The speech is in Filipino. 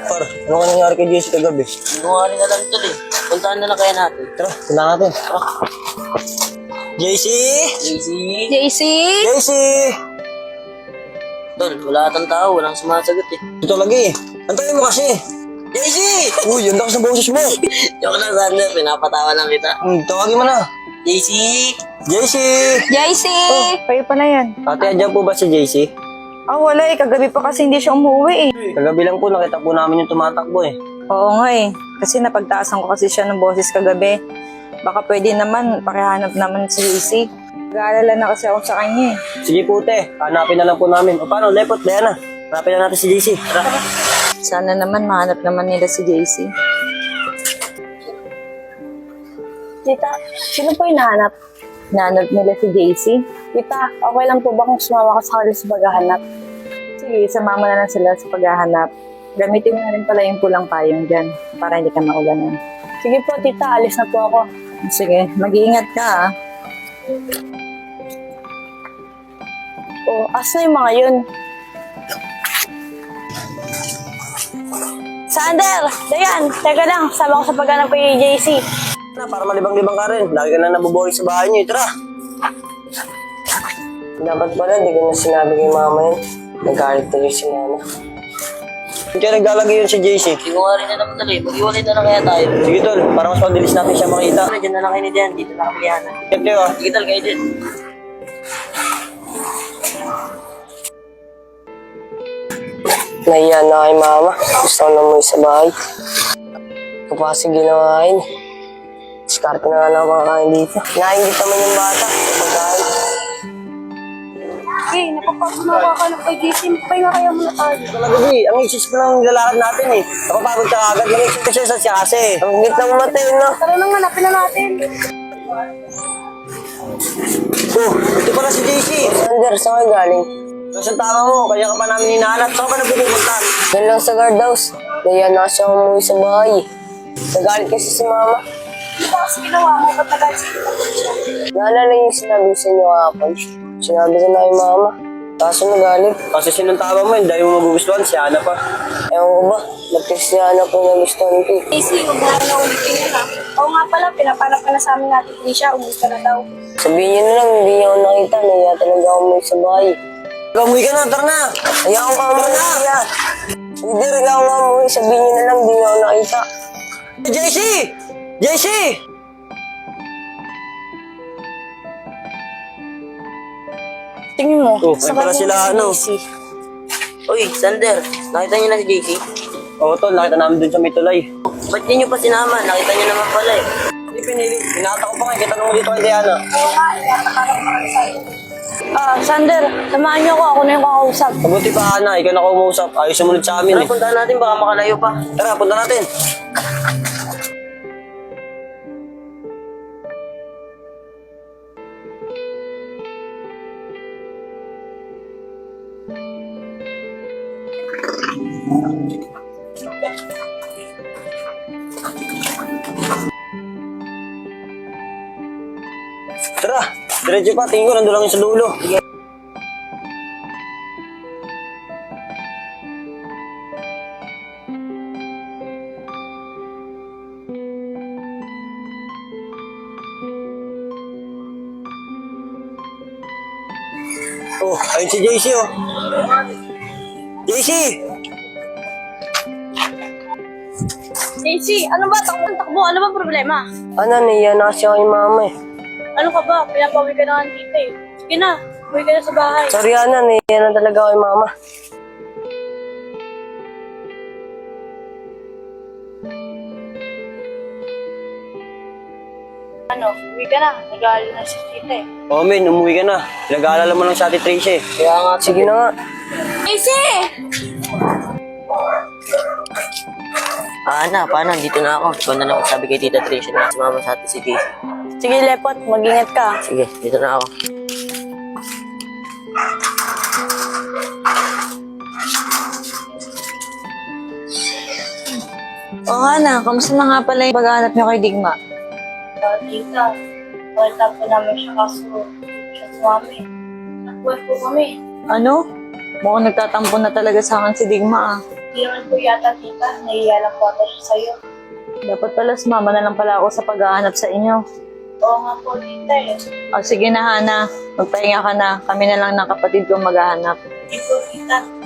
Par, ano ka nangyari kay JC kagabi? Hindi ko nga rin alam ito eh. Puntahan na lang kaya natin. Tara, punta natin. JC! JC! JC? JC! Tol, wala atang tao. Walang sumasagot eh. Ito lagi eh. Antayin mo kasi. JC! Uy, ang lakas ng boses mo. Joke lang, Sander. Pinapatawa lang kita. Tawagin mo na. JC! JC! JC! Kayo pala yan. Ate, andyan po ba si JC? Wala eh. Kagabi pa kasi hindi siya umuwi eh. Kagabi lang po, nakita po namin yung tumatakbo eh. Oo nga eh. Kasi napagtaasan ko kasi siya ng boses kagabi. Baka pwede naman, pakihanap naman si JC. Nag-aalala na kasi ako sa kanya eh. Sige po, te. Hanapin na lang po namin. O paano, Lepot, Diana? Hanapin na natin si JC. Tara. Sana naman mahanap naman nila si JC. Tita, sino po yung nahanap? Nahanap nila si JC. Tita, okay lang po ba kung sumama ka sa kanila sa paghahanap? Sige, samama na lang sila sa paghahanap. Gamitin mo na rin pala yung pulang payong dyan para hindi ka maulanan. Sige po, tita, alis na po ako. Sige, mag-iingat ka ah. Asa yung mga yun? Sander! Dayan! Teka lang, sama ko sa paghanap kay JC. Para malibang-libang ka rin. Lagi ka na nabuboring sa bahay niyo. Tara. Dapat pala, hindi ko na sinabi kay mama yun. Nagalit tuloy si mama. Hindi naglalagay yun si JC. Hindi ko nga rin alam ito eh. Mag-iwalay na lang kaya tayo. Sige tol, para mas mabilis natin siya makita. Diyan na lang kayo ni Diyan. Dito na kami lihanan. Siyempre oh. Sige tol, kayo din. Nahiya na kay mama. Gusto ko na mo sa bahay. Kapasig ginawa yun. Diskarte na lang mga kain dito. Naingit naman yung bata. Pagkain. Okay, napapagod na kakalap kay JC. Pahinga kaya muna tayo. Talaga di, ang isis mo lang lalakad natin eh. Napapagod ka agad. Mag-isis ka siya sa siya kasi. Ang ngit ng matay no. Tara nang hanapin na natin. Oh, ito pala si JC. Sander, saan kayo galing? Sa tama mo, kaya ka pa namin hinahanap. Saan ka na pinupunta? Yan lang sa guard house. Kaya na siya umuwi sa bahay. Nagalit kasi si mama. Ito kasi ginawa mo, ba't nagalit? Naalala yung sinabi sa inyo kapag. Sinabi ko na kay mama. Kaso nagalit. Kasi sinuntawa mo yun, dahil mo magugustuhan, si Ana pa. Ewan ko ba, ba't si Ana po nagustuhan ko eh. JC, huwag mo na ulitin yun ha. Oo nga pala, pinapanap ka na sa amin natin ni siya. Umuwi ka na daw. Sabihin niyo na lang, hindi niya ako nakita. Naya talaga ako umuwi sa bahay. Umuwi ka na, tara na! Ayaw ka muna! Hindi rin ako umuwi, sabihin niyo na lang, hindi niya ako nakita. JC! JC! Tingin mo. Oh, ay pala sila ano. JC. Uy, Sander. Nakita niyo na si JC? Oo tol, nakita namin dun sa may tulay. Ba't di niyo pa sinama? Nakita niyo naman pala eh. Hindi pinili, pinata ko pa nga, kita nung dito kay Diana. Oo nga, inapakarap ka rin sa'yo. Sander, samahan niyo ako. Ako na yung kakausap. Mabuti pa Ana, ikaw na kumusap. Ayos sumunod sa amin Tara, eh. puntahan natin. Baka makalayo pa. Tara, punta natin. Tara, diretso pa. Tingin ko, nandun lang yung sa dulo. Oh, ayun si JC oh. JC! JC, ano ba? Takbo. Ano ba problema? Ano, naiya na kasi ako yung mama eh. Ano ka ba? Pinapawi ka na nga dito eh. Sige na, uwi ka na sa bahay. Sorry Ana, naiya na talaga ako yung mama. Ano, uwi ka na. Nag-aalala na si tita eh. Oh, men, umuwi ka na. Pinag-aalala mo lang sa Ate Tracy eh. Kaya nga, Sige na nga. JC! Ana, paano? Dito na ako. Ikaw na lang sabi kay Tita Tricia na sumama sa atin si JC. Sige, Lepot. Mag-ingat ka. Sige, dito na ako. Ana, kamusta na nga pala yung paghahanap niyo kay Digma? Tita, wala po namin siya kaso siya sumami. Nagbuhat po kami. Ano? Mukhang nagtatampo na talaga sa akin si Digma ah. Hindi naman po yata, tita. Nahiya lang po ata siya sa'yo. Dapat pala sumama na lang pala ako sa paghahanap sa inyo. Oo nga po, tita eh. O sige na, Hana. Magpahinga ka na. Kami na lang ng kapatid kong maghahanap. Hindi po, tita.